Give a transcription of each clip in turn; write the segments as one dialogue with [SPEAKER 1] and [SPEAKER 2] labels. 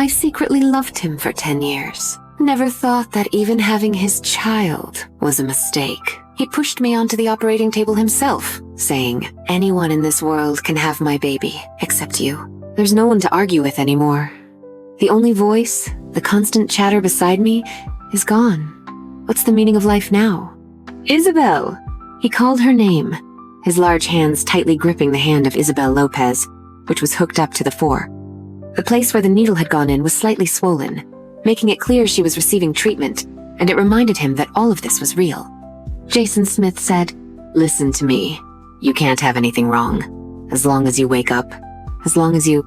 [SPEAKER 1] I secretly loved him for 10 years. Never thought that even having his child was a mistake. He pushed me onto the operating table himself, saying, "Anyone in this world can have my baby, except you." There's no one to argue with anymore. The only voice, the constant chatter beside me, is gone. What's the meaning of life now? Isabel! He called her name, his large hands tightly gripping the hand of Isabel Lopez, which was hooked up to the fore. The place where the needle had gone in was slightly swollen, making it clear she was receiving treatment, and it reminded him that all of this was real. Jason Smith said, "Listen to me. You can't have anything wrong. As long as you wake up. As long as you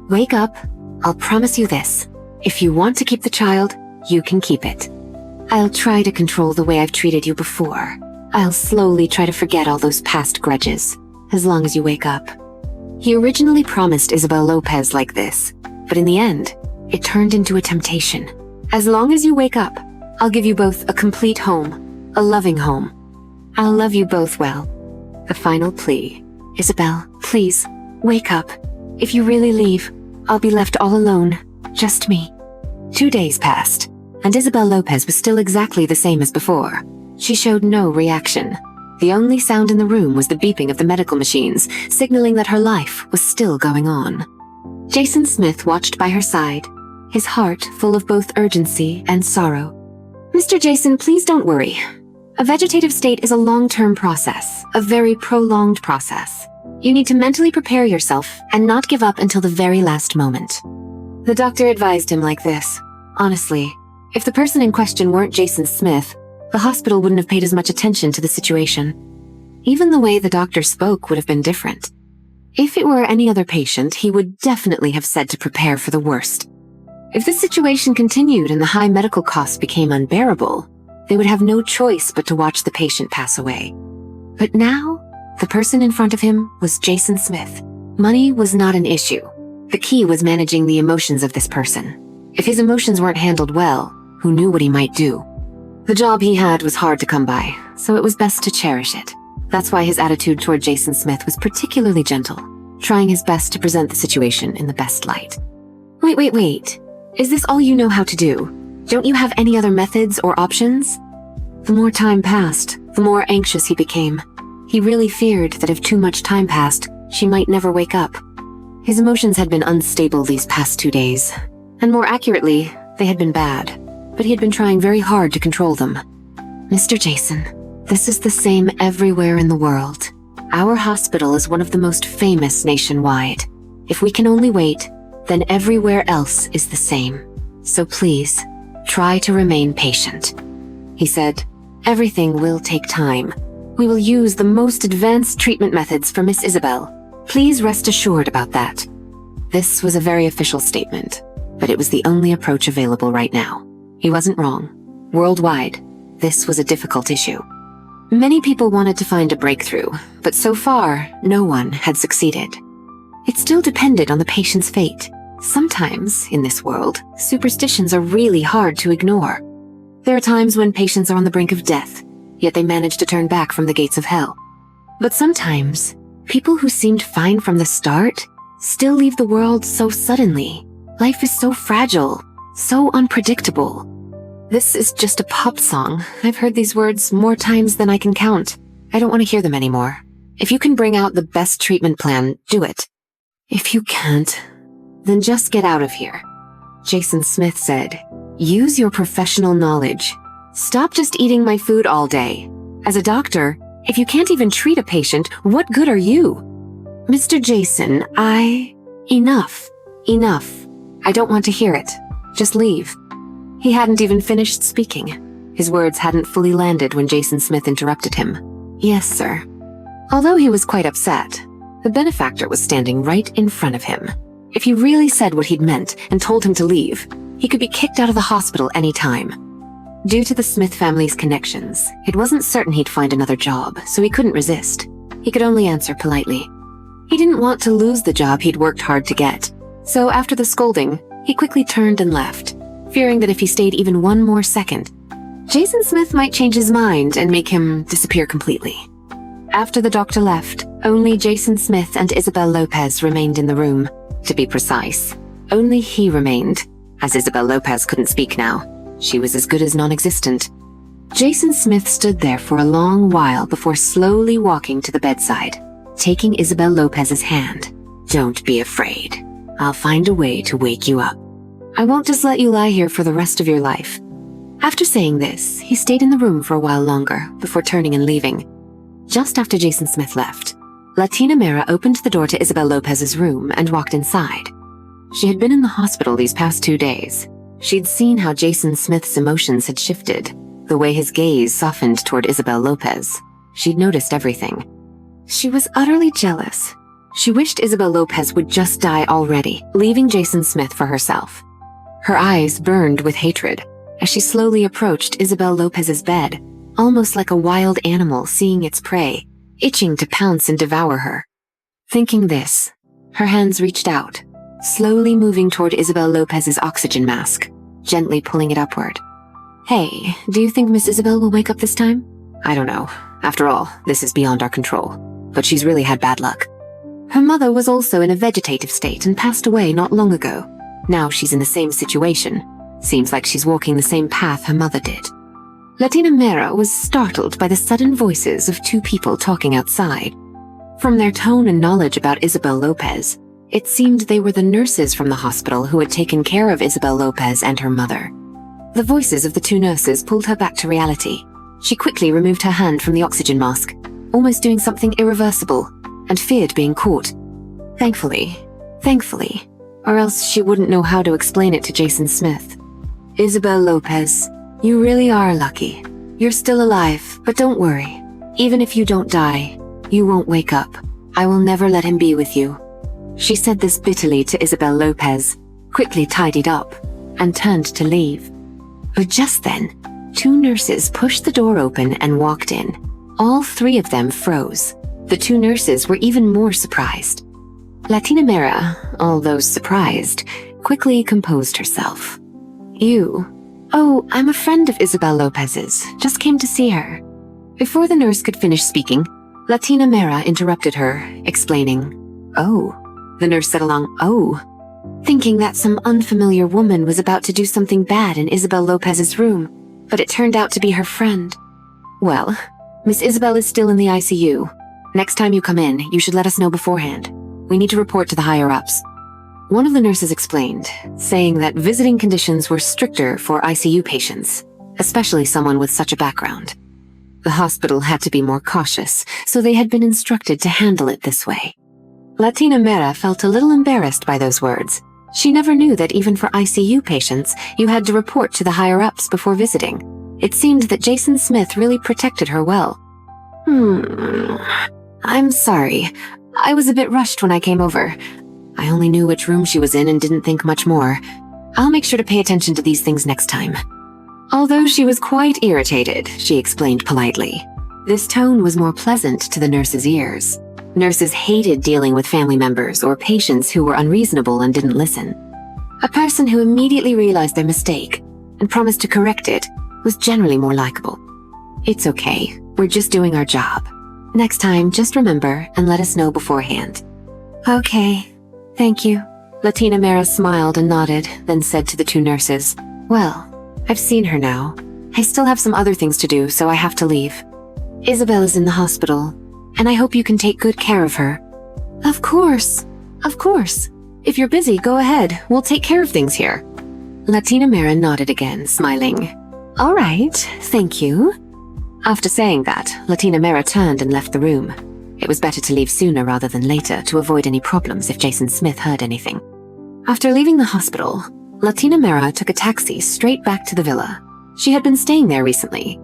[SPEAKER 1] wake up, I'll promise you this. If you want to keep the child, you can keep it. I'll try to control the way I've treated you before. I'll slowly try to forget all those past grudges, as long as you wake up." He originally promised Isabel Lopez like this, but in the end, it turned into a temptation. "As long as you wake up, I'll give you both a complete home, a loving home. I'll love you both well." The final plea. "Isabel, please, wake up. If you really leave, I'll be left all alone, just me." 2 days passed, and Isabel Lopez was still exactly the same as before. She showed no reaction. The only sound in the room was the beeping of the medical machines, signaling that her life was still going on. Jason Smith watched by her side, his heart full of both urgency and sorrow. "Mr. Jason, please don't worry. A vegetative state is a long-term process, a very prolonged process. You need to mentally prepare yourself and not give up until the very last moment." The doctor advised him like this. Honestly, if the person in question weren't Jason Smith, the hospital wouldn't have paid as much attention to the situation. Even the way the doctor spoke would have been different. If it were any other patient, he would definitely have said to prepare for the worst. If this situation continued and the high medical costs became unbearable, they would have no choice but to watch the patient pass away. But now, the person in front of him was Jason Smith. Money was not an issue. The key was managing the emotions of this person. If his emotions weren't handled well, who knew what he might do? The job he had was hard to come by, so it was best to cherish it. That's why his attitude toward Jason Smith was particularly gentle, trying his best to present the situation in the best light. Wait. Is this all you know how to do? Don't you have any other methods or options?" The more time passed, the more anxious he became. He really feared that if too much time passed, she might never wake up. His emotions had been unstable these past 2 days, and more accurately, they had been bad. But he had been trying very hard to control them. "Mr. Jason, this is the same everywhere in the world. Our hospital is one of the most famous nationwide. If we can only wait, then everywhere else is the same. So please, try to remain patient." He said, "Everything will take time. We will use the most advanced treatment methods for Miss Isabel. Please rest assured about that." This was a very official statement, but it was the only approach available right now. He wasn't wrong. Worldwide, this was a difficult issue. Many people wanted to find a breakthrough, but so far, no one had succeeded. It still depended on the patient's fate. Sometimes, in this world, superstitions are really hard to ignore. There are times when patients are on the brink of death, yet they manage to turn back from the gates of hell. But sometimes, people who seemed fine from the start still leave the world so suddenly. Life is so fragile, so unpredictable. This is just a pop song. I've heard these words more times than I can count. I don't want to hear them anymore. If you can bring out the best treatment plan, do it. If you can't, then just get out of here. Jason Smith said, "Use your professional knowledge. Stop just eating my food all day. As a doctor, if you can't even treat a patient, what good are you?" "Mr. Jason, Enough. I don't want to hear it. Just leave." He hadn't even finished speaking. His words hadn't fully landed when Jason Smith interrupted him. "Yes, sir." Although he was quite upset, the benefactor was standing right in front of him. If he really said what he'd meant and told him to leave, he could be kicked out of the hospital any time. Due to the Smith family's connections, it wasn't certain he'd find another job, so he couldn't resist. He could only answer politely. He didn't want to lose the job he'd worked hard to get, so after the scolding, he quickly turned and left, fearing that if he stayed even one more second, Jason Smith might change his mind and make him disappear completely. After the doctor left, only Jason Smith and Isabel Lopez remained in the room. To be precise, Only he remained, as Isabel Lopez couldn't speak now. She was as good as non-existent. Jason Smith stood there for a long while before slowly walking to the bedside, taking Isabel Lopez's hand. "Don't be afraid. I'll find a way to wake you up. I won't just let you lie here for the rest of your life." After saying this, he stayed in the room for a while longer before turning and leaving. Just after Jason Smith left, Latina Mera opened the door to Isabel Lopez's room and walked inside. She had been in the hospital these past 2 days. She'd seen how Jason Smith's emotions had shifted, the way his gaze softened toward Isabel Lopez. She'd noticed everything. She was utterly jealous. She wished Isabel Lopez would just die already, leaving Jason Smith for herself. Her eyes burned with hatred as she slowly approached Isabel Lopez's bed, almost like a wild animal seeing its prey, itching to pounce and devour her. Thinking this, her hands reached out, slowly moving toward Isabel Lopez's oxygen mask, gently pulling it upward. "Hey, do you think Miss Isabel will wake up this time?" "I don't know. After all, this is beyond our control. But she's really had bad luck. Her mother was also in a vegetative state and passed away not long ago. Now she's in the same situation. Seems like she's walking the same path her mother did." Latina Mera was startled by the sudden voices of 2 people talking outside. From their tone and knowledge about Isabel Lopez, it seemed they were the nurses from the hospital who had taken care of Isabel Lopez and her mother. The voices of the 2 nurses pulled her back to reality. She quickly removed her hand from the oxygen mask, almost doing something irreversible, and feared being caught. Thankfully, or else she wouldn't know how to explain it to Jason Smith. "Isabel Lopez, you really are lucky. You're still alive, but don't worry. Even if you don't die, you won't wake up. I will never let him be with you." She said this bitterly to Isabel Lopez, quickly tidied up, and turned to leave. But just then, 2 nurses pushed the door open and walked in. All 3 of them froze. The 2 nurses were even more surprised. Latina Mera, although surprised, quickly composed herself. "You? Oh, I'm a friend of Isabel Lopez's. Just came to see her." Before the nurse could finish speaking, Latina Mera interrupted her, explaining, "Oh." The nurse said along, "Oh," thinking that some unfamiliar woman was about to do something bad in Isabel Lopez's room, but it turned out to be her friend. "Well, Miss Isabel is still in the ICU. Next time you come in, you should let us know beforehand. We need to report to the higher-ups." One of the nurses explained, saying that visiting conditions were stricter for ICU patients, especially someone with such a background. The hospital had to be more cautious, so they had been instructed to handle it this way. Latina Mera felt a little embarrassed by those words. She never knew that even for ICU patients, you had to report to the higher-ups before visiting. It seemed that Jason Smith really protected her well. "I'm sorry. I was a bit rushed when I came over. I only knew which room she was in and didn't think much more. I'll make sure to pay attention to these things next time." Although she was quite irritated, she explained politely. This tone was more pleasant to the nurses' ears. Nurses hated dealing with family members or patients who were unreasonable and didn't listen. A person who immediately realized their mistake and promised to correct it was generally more likable. "It's okay. We're just doing our job. Next time, just remember and let us know beforehand." "Okay. Thank you." Latina Mera smiled and nodded, then said to the 2 nurses, "Well, I've seen her now. I still have some other things to do, so I have to leave. Isabel is in the hospital, and I hope you can take good care of her." Of course. If you're busy, go ahead. We'll take care of things here." Latina Mera nodded again, smiling. "All right, thank you." After saying that, Latina Mera turned and left the room. It was better to leave sooner rather than later to avoid any problems if Jason Smith heard anything. After leaving the hospital, Latina Mera took a taxi straight back to the villa. She had been staying there recently.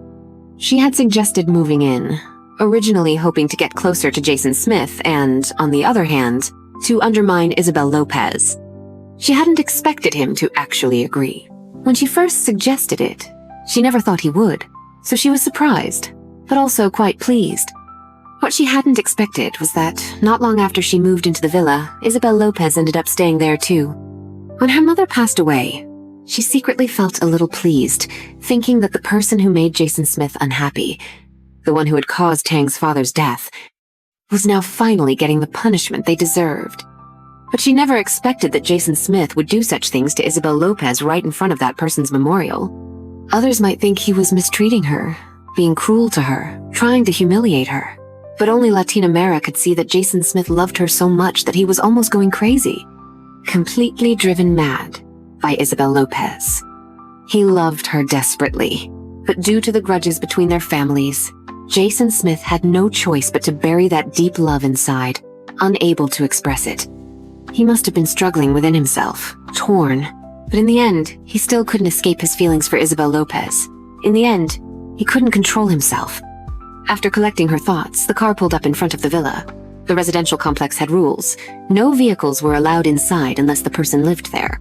[SPEAKER 1] She had suggested moving in, originally hoping to get closer to Jason Smith and, on the other hand, to undermine Isabel Lopez. She hadn't expected him to actually agree. When she first suggested it, she never thought he would, so she was surprised, but also quite pleased. What she hadn't expected was that, not long after she moved into the villa, Isabel Lopez ended up staying there too. When her mother passed away, she secretly felt a little pleased, thinking that the person who made Jason Smith unhappy, the one who had caused Tang's father's death, was now finally getting the punishment they deserved. But she never expected that Jason Smith would do such things to Isabel Lopez right in front of that person's memorial. Others might think he was mistreating her, being cruel to her, trying to humiliate her. But only Latina Mara could see that Jason Smith loved her so much that he was almost going crazy. Completely driven mad by Isabel Lopez. He loved her desperately, but due to the grudges between their families, Jason Smith had no choice but to bury that deep love inside, unable to express it. He must have been struggling within himself, torn, but in the end, he still couldn't escape his feelings for Isabel Lopez. In the end, he couldn't control himself. After collecting her thoughts, the car pulled up in front of the villa. The residential complex had rules. No vehicles were allowed inside unless the person lived there.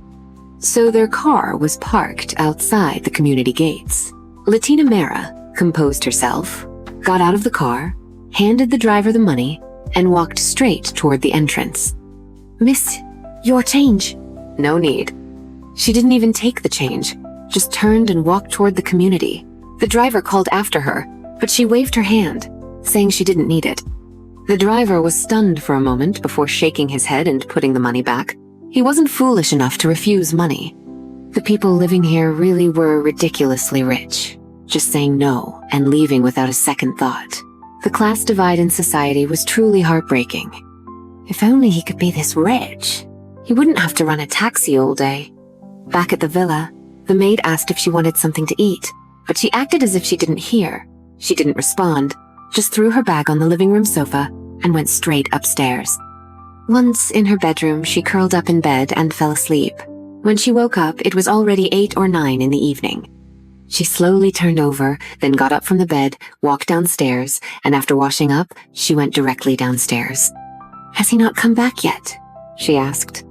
[SPEAKER 1] So their car was parked outside the community gates. Latina Mara composed herself, got out of the car, handed the driver the money, and walked straight toward the entrance. "Miss, your change." "No need." She didn't even take the change, just turned and walked toward the community. The driver called after her, but she waved her hand, saying she didn't need it. The driver was stunned for a moment before shaking his head and putting the money back. He wasn't foolish enough to refuse money. The people living here really were ridiculously rich, just saying no and leaving without a second thought. The class divide in society was truly heartbreaking. If only he could be this rich, he wouldn't have to run a taxi all day. Back at the villa, the maid asked if she wanted something to eat, but she acted as if she didn't hear. She didn't respond, just threw her bag on the living room sofa and went straight upstairs. Once in her bedroom, she curled up in bed and fell asleep. When she woke up, it was already 8 or 9 in the evening. She slowly turned over, then got up from the bed, walked downstairs, and after washing up, she went directly downstairs. "Has he not come back yet?" she asked.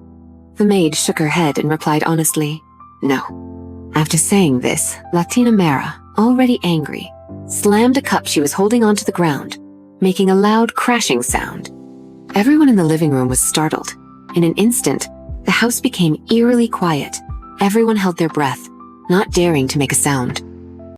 [SPEAKER 1] The maid shook her head and replied honestly, "No." After saying this, Latina Mara, already angry, slammed a cup she was holding onto the ground, making a loud crashing sound. Everyone in the living room was startled. In an instant, the house became eerily quiet. Everyone held their breath, not daring to make a sound.